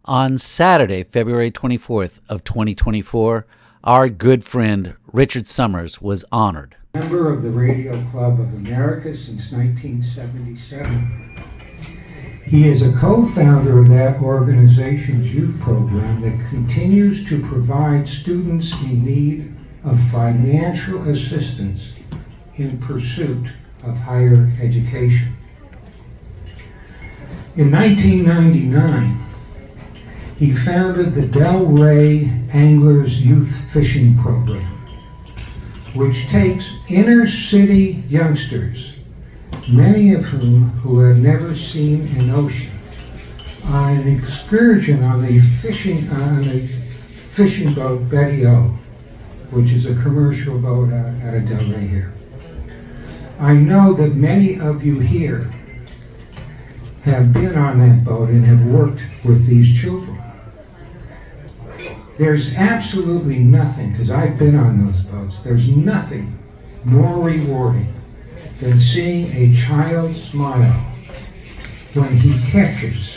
On Saturday, February 24th of 2024, our good friend Richard Summers was honored. Member of the Radio Club of America since 1977. He is a co-founder of that organization's youth program that continues to provide students in need of financial assistance in pursuit of higher education. In 1999, he founded the Del Rey Anglers youth fishing program, which takes inner city youngsters, many of who have never seen an ocean, on an excursion on a fishing boat, Betty O, which is a commercial boat out of Del Rey here. I know that many of you here have been on that boat and have worked with these children. There's absolutely nothing, because I've been on those boats, there's nothing more rewarding than seeing a child smile when he catches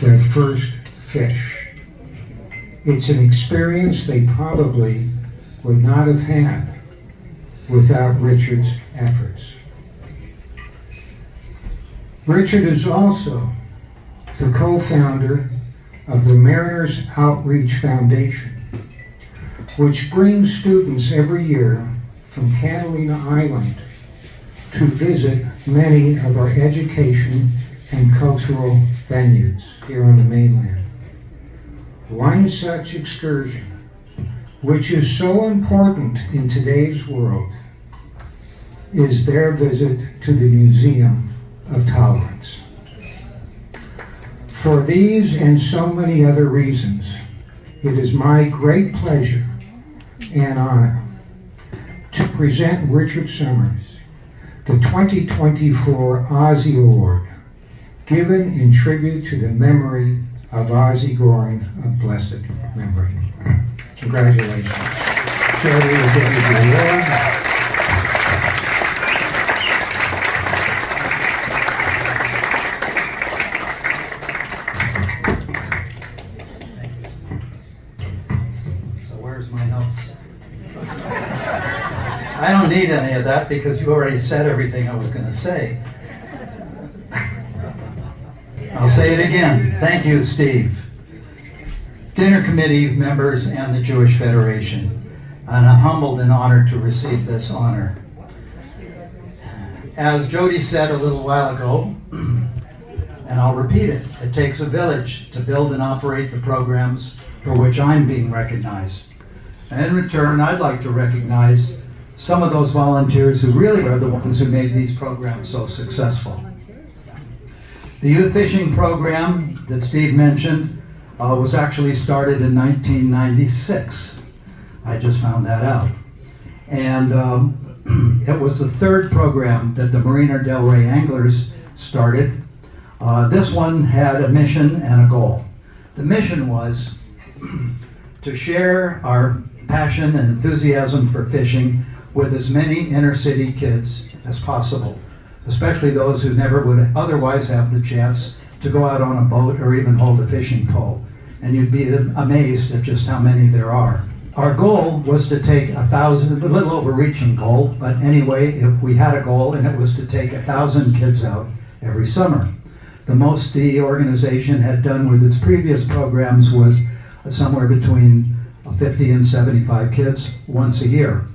their first fish. It's an experience they probably would not have had without Richard's efforts. Richard is also the co-founder of the Mariners Outreach Foundation, which brings students every year from Catalina Island to visit many of our education and cultural venues here on the mainland. One such excursion, which is so important in today's world, is their visit to the Museum of Tolerance. For these and so many other reasons, it is my great pleasure and honor to present Richard Summers the 2024 Ozzie Award, given in tribute to the memory of Ozzie Goring of blessed memory. Congratulations. Charity will give you the award. I don't need any of that because you already said everything I was going to say. I'll say it again. Thank you, Steve. Dinner committee members and the Jewish Federation. And I'm humbled and honored to receive this honor. As Jody said a little while ago, and I'll repeat it, it takes a village to build and operate the programs for which I'm being recognized. And in return, I'd like to recognize some of those volunteers who really are the ones who made these programs so successful. The youth fishing program that Steve mentioned was actually started in 1996. I just found that out. And it was the third program that the Marina Del Rey Anglers started. This one had a mission and a goal. The mission was to share our passion and enthusiasm for fishing with as many inner city kids as possible, especially those who never would otherwise have the chance to go out on a boat or even hold a fishing pole. And you'd be amazed at just how many there are. Our goal was to take 1,000, a little overreaching goal, but anyway, if we had a goal, and it was to take 1,000 kids out every summer. The most the organization had done with its previous programs was somewhere between 50 and 75 kids once a year.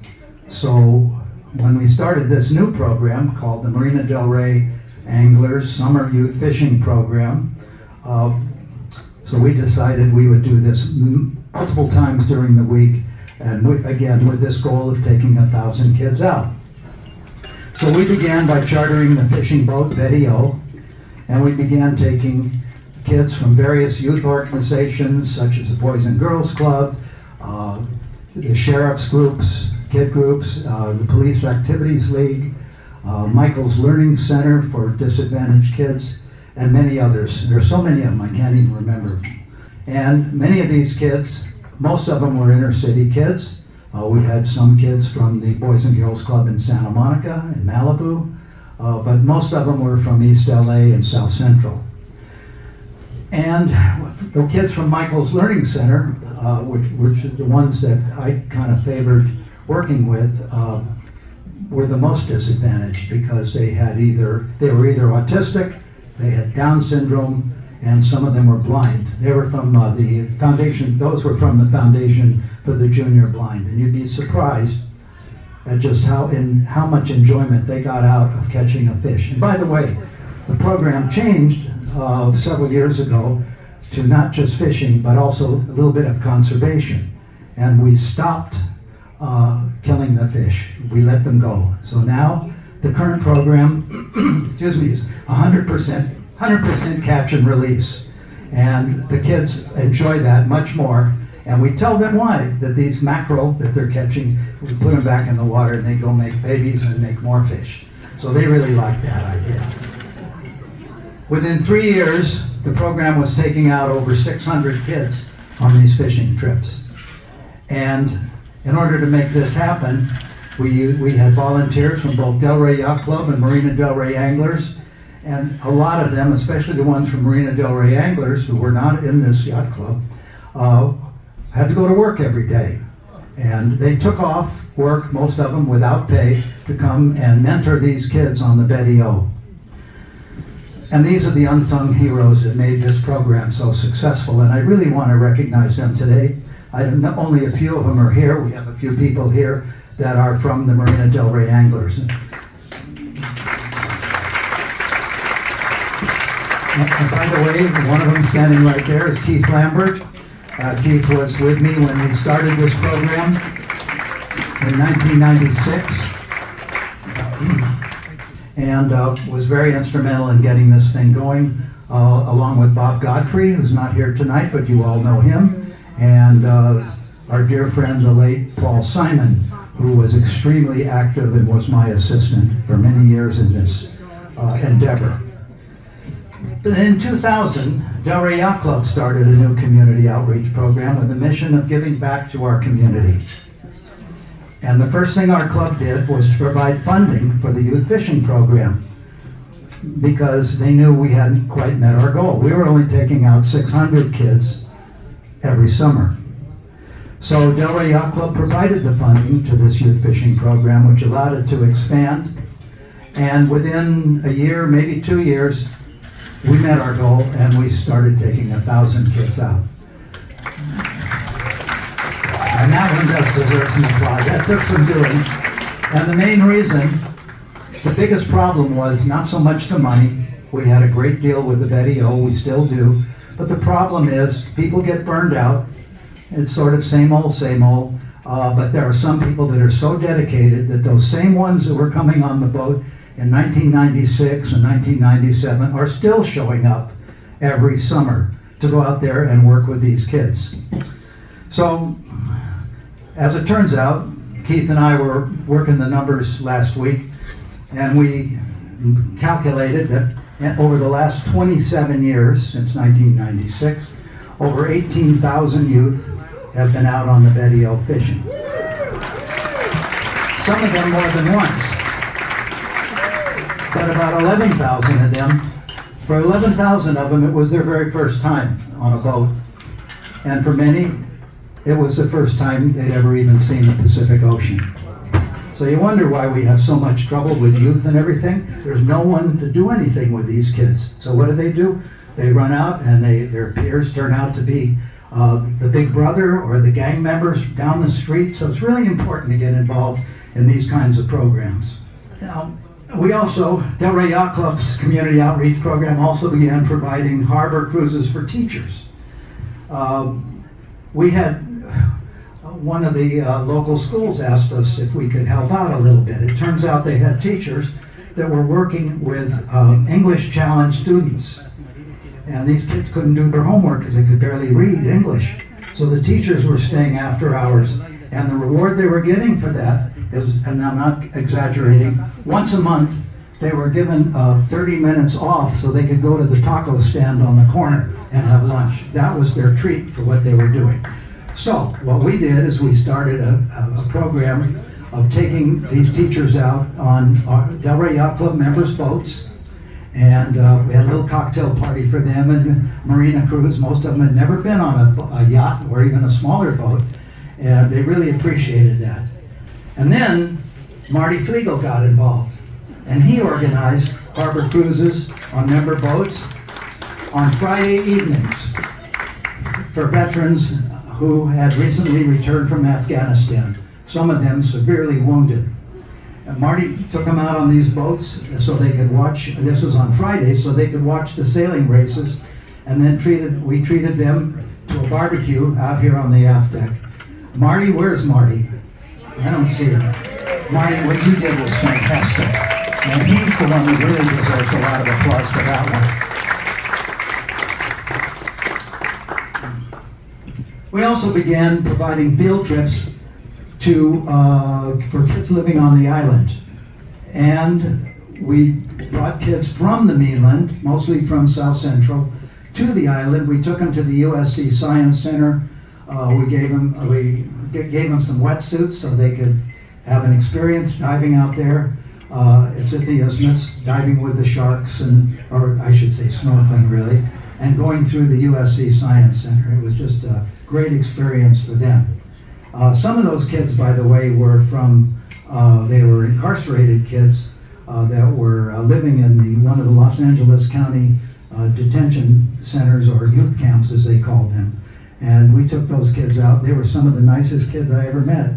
So when we started this new program called the Marina Del Rey Anglers Summer Youth Fishing Program, so we decided we would do this multiple times during the week, and again with this goal of taking 1,000 kids out. So we began by chartering the fishing boat Betty O, and we began taking kids from various youth organizations such as the Boys and Girls Club, the sheriff's groups, kid groups, the Police Activities League, Michael's Learning Center for Disadvantaged Kids, and many others. There's so many of them I can't even remember. And many of these kids, most of them were inner city kids. We had some kids from the Boys and Girls Club in Santa Monica and Malibu, but most of them were from East LA and South Central. And the kids from Michael's Learning Center, which are the ones that I kind of favored working with, were the most disadvantaged because they were either autistic, they had Down syndrome, and some of them were blind. They were from the foundation, those were from the Foundation for the Junior Blind. And you'd be surprised at just how much enjoyment they got out of catching a fish. And by the way, the program changed several years ago to not just fishing, but also a little bit of conservation. And we stopped killing the fish. We let them go. So now the current program, excuse me, is 100% catch and release. And the kids enjoy that much more. And we tell them why, that these mackerel that they're catching, we put them back in the water and they go make babies and make more fish. So they really like that idea. Within 3 years, the program was taking out over 600 kids on these fishing trips. And in order to make this happen, we had volunteers from both Del Rey Yacht Club and Marina Del Rey Anglers. And a lot of them, especially the ones from Marina Del Rey Anglers who were not in this yacht club, had to go to work every day. And they took off work, most of them without pay, to come and mentor these kids on the Betty O. And these are the unsung heroes that made this program so successful, and I really want to recognize them today. Only a few of them are here. We have a few people here that are from the Marina Del Rey Anglers. And by the way, one of them standing right there is Keith Lambert. Keith was with me when we started this program in 1996. And was very instrumental in getting this thing going, along with Bob Godfrey, who's not here tonight, but you all know him, and our dear friend, the late Paul Simon, who was extremely active and was my assistant for many years in this endeavor. But in 2000, Del Rey Yacht Club started a new community outreach program with the mission of giving back to our community. And the first thing our club did was to provide funding for the youth fishing program because they knew we hadn't quite met our goal. We were only taking out 600 kids every summer. So Del Rey Yacht Club provided the funding to this youth fishing program, which allowed it to expand. And within a year, maybe 2 years, we met our goal and we started taking 1,000 kids out. And that one does deserve some applause. That took some doing. And the main reason, the biggest problem was not so much the money. We had a great deal with the Betty O, we still do. But the problem is people get burned out. It's sort of same old, but there are some people that are so dedicated that those same ones that were coming on the boat in 1996 and 1997 are still showing up every summer to go out there and work with these kids. So, as it turns out, Keith and I were working the numbers last week, and we calculated that over the last 27 years, since 1996, over 18,000 youth have been out on the Betty O fishing. Some of them more than once. But about 11,000 of them, for 11,000 of them, it was their very first time on a boat. And for many, it was the first time they'd ever even seen the Pacific Ocean. So you wonder why we have so much trouble with youth and everything. There's no one to do anything with these kids. So what do? They run out and their peers turn out to be the big brother or the gang members down the street. So it's really important to get involved in these kinds of programs. Now, we also, Del Rey Yacht Club's community outreach program also began providing harbor cruises for teachers. We had one of the local schools asked us if we could help out a little bit. It turns out they had teachers that were working with English challenge students. And these kids couldn't do their homework because they could barely read English. So the teachers were staying after hours. And the reward they were getting for that is, and I'm not exaggerating, once a month they were given 30 minutes off so they could go to the taco stand on the corner and have lunch. That was their treat for what they were doing. So what we did is we started a program of taking these teachers out on our Del Rey Yacht Club members' boats, And we had a little cocktail party for them and Marina crews. Most of them had never been on a yacht or even a smaller boat, and they really appreciated that. And then Marty Flegel got involved, and he organized harbor cruises on member boats on Friday evenings for veterans who had recently returned from Afghanistan, some of them severely wounded. And Marty took them out on these boats so they could watch, this was on Fridays, so they could watch the sailing races, and then we treated them to a barbecue out here on the aft deck. Marty, where's Marty? I don't see him. Marty, what you did was fantastic. And he's the one who really deserves a lot of applause for that one. We also began providing field trips for kids living on the island. And we brought kids from the mainland, mostly from South Central, to the island. We took them to the USC Science Center. We gave them some wetsuits so they could have an experience diving out there. It's at the Isthmus, diving with the sharks, or I should say snorkeling really, and going through the USC Science Center. It was just a great experience for them. Some of those kids, by the way, were they were incarcerated kids that were living in one of the Los Angeles County detention centers, or youth camps as they called them. And we took those kids out. They were some of the nicest kids I ever met.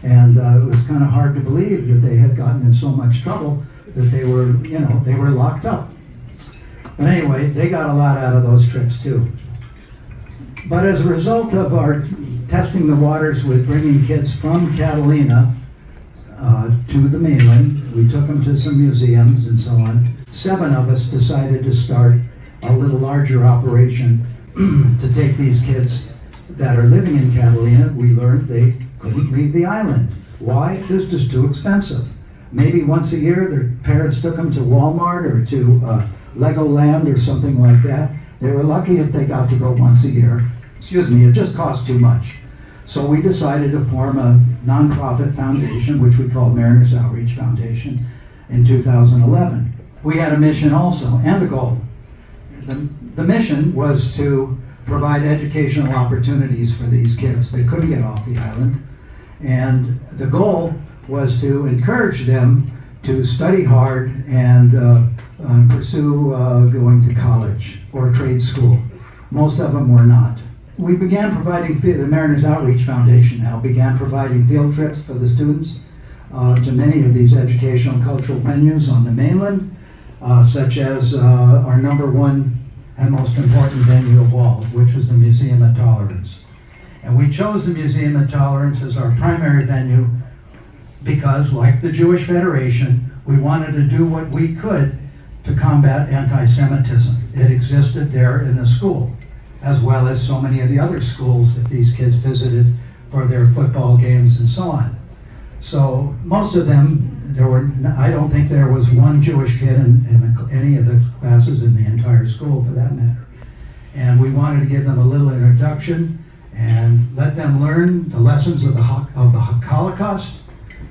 And it was kind of hard to believe that they had gotten in so much trouble that they were locked up. But anyway, they got a lot out of those trips too. But as a result of our testing the waters with bringing kids from Catalina to the mainland, we took them to some museums and so on. 7 of us decided to start a little larger operation to take these kids that are living in Catalina. We learned they couldn't leave the island. Why? It was just too expensive. Maybe once a year their parents took them to Walmart or to Legoland or something like that. They were lucky if they got to go once a year. It just cost too much. So we decided to form a nonprofit foundation, which we called Mariners Outreach Foundation, in 2011. We had a mission also, and a goal. The mission was to provide educational opportunities for these kids. They couldn't get off the island. And the goal was to encourage them to study hard and pursue going to college or trade school. Most of them were not. We began providing, the Mariners Outreach Foundation now began providing field trips for the students to many of these educational and cultural venues on the mainland, such as our #1 and most important venue of all, which was the Museum of Tolerance. And we chose the Museum of Tolerance as our primary venue because, like the Jewish Federation, we wanted to do what we could to combat anti-Semitism. It existed there in the school, as well as so many of the other schools that these kids visited for their football games and so on. So most of them, I don't think there was one Jewish kid in any of the classes in the entire school for that matter. And we wanted to give them a little introduction and let them learn the lessons of the Holocaust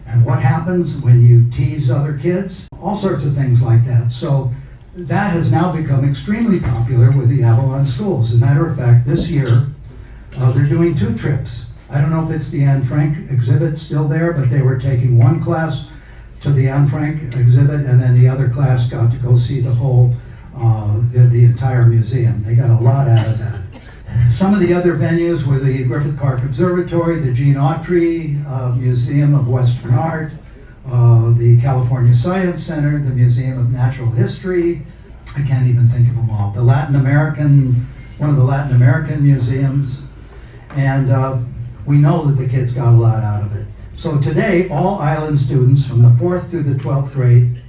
and what happens when you tease other kids, all sorts of things like that. So that has now become extremely popular with the Avalon schools. As a matter of fact, this year, they're doing 2 trips. I don't know if it's the Anne Frank exhibit still there, but they were taking one class to the Anne Frank exhibit, and then the other class got to go see the whole, the entire museum. They got a lot out of that. Some of the other venues were the Griffith Park Observatory, the Gene Autry Museum of Western Art, the California Science Center, the Museum of Natural History. I can't even think of them all. One of the Latin American museums. And we know that the kids got a lot out of it. So today, all island students from the 4th through the 12th grade,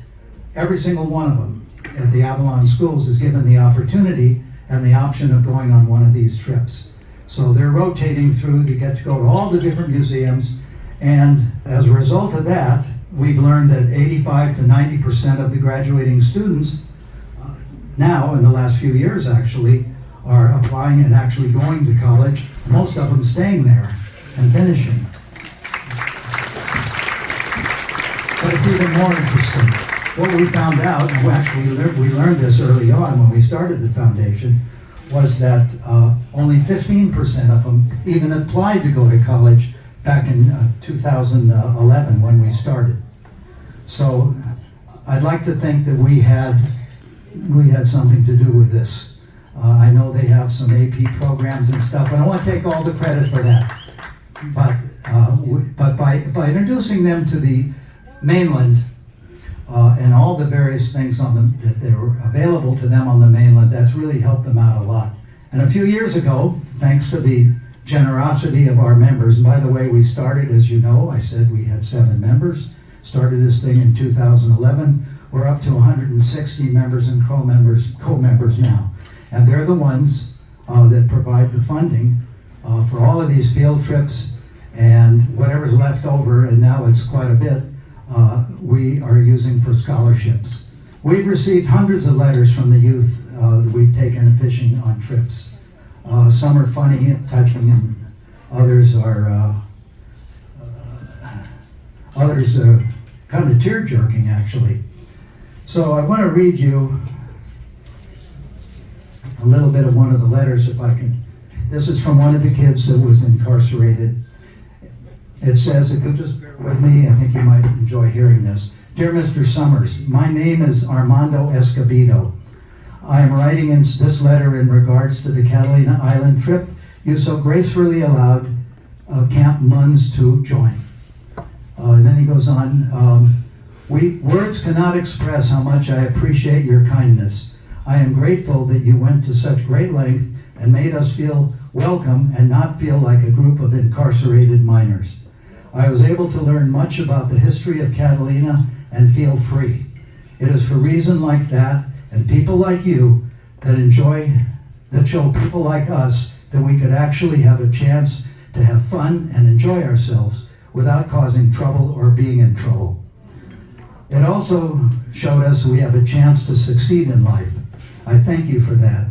every single one of them at the Avalon schools is given the opportunity and the option of going on one of these trips. So they're rotating through, they get to go to all the different museums, and as a result of that, we've learned that 85 to 90% of the graduating students now, in the last few years actually, are applying and actually going to college, most of them staying there and finishing. But it's even more interesting. what we found out, and we learned this early on when we started the foundation, was that only 15% of them even applied to go to college back in 2011 when we started. So I'd like to think that we had something to do with this. I know they have some AP programs and stuff, and I want to take all the credit for that. But by introducing them to the mainland and all the various things that they were available to them on the mainland, that's really helped them out a lot. And a few years ago, thanks to the generosity of our members, and by the way, we started, as you know, I said we had 7 members, started this thing in 2011. We're up to 160 members and co-members now. And they're the ones that provide the funding for all of these field trips and whatever's left over, and now it's quite a bit, we are using for scholarships. We've received hundreds of letters from the youth that we've taken fishing on trips. Some are funny and touching, and others are kind of tear-jerking, actually. So I want to read you a little bit of one of the letters, if I can. This is from one of the kids that was incarcerated. It says, if you'll just bear with me, I think you might enjoy hearing this. Dear Mr. Summers, my name is Armando Escobedo. I am writing in this letter in regards to the Catalina Island trip you so gracefully allowed Camp Munns to join. And then he goes on, words cannot express how much I appreciate your kindness. I am grateful that you went to such great length and made us feel welcome and not feel like a group of incarcerated minors. I was able to learn much about the history of Catalina and feel free. It is for reasons like that and people like you that show people like us that we could actually have a chance to have fun and enjoy ourselves without causing trouble or being in trouble. It also showed us we have a chance to succeed in life. I thank you for that.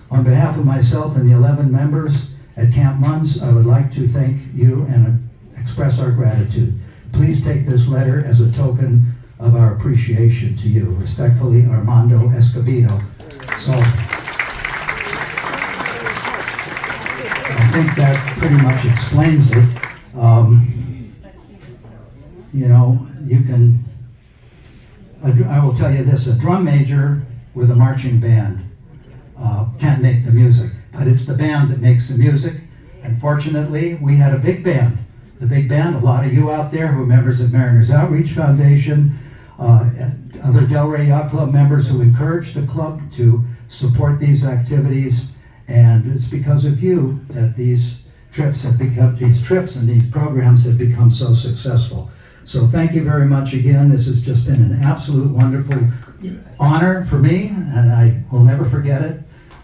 On behalf of myself and the 11 members at Camp Munns, I would like to thank you and express our gratitude. Please take this letter as a token of our appreciation to you. Respectfully, Armando Escobedo. So, I think that pretty much explains it. I will tell you this, a drum major with a marching band can't make the music, but it's the band that makes the music. And fortunately, we had a big band. The big band, a lot of you out there who are members of Mariners Outreach Foundation, other Del Rey Yacht Club members who encouraged the club to support these activities. And it's because of you that these trips and these programs have become so successful. So thank you very much again. This has just been an absolute wonderful honor for me, and I will never forget it.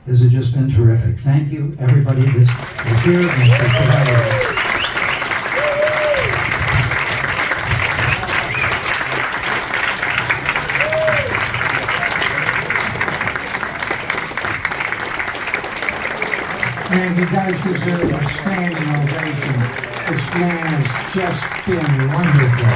This has just been terrific. Thank you, everybody that is here and for providing. And you guys deserve a standing ovation. This man has just been wonderful.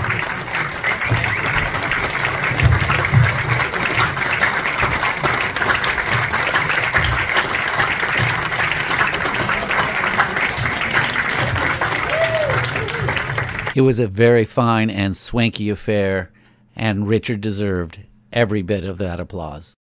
It was a very fine and swanky affair, and Richard deserved every bit of that applause.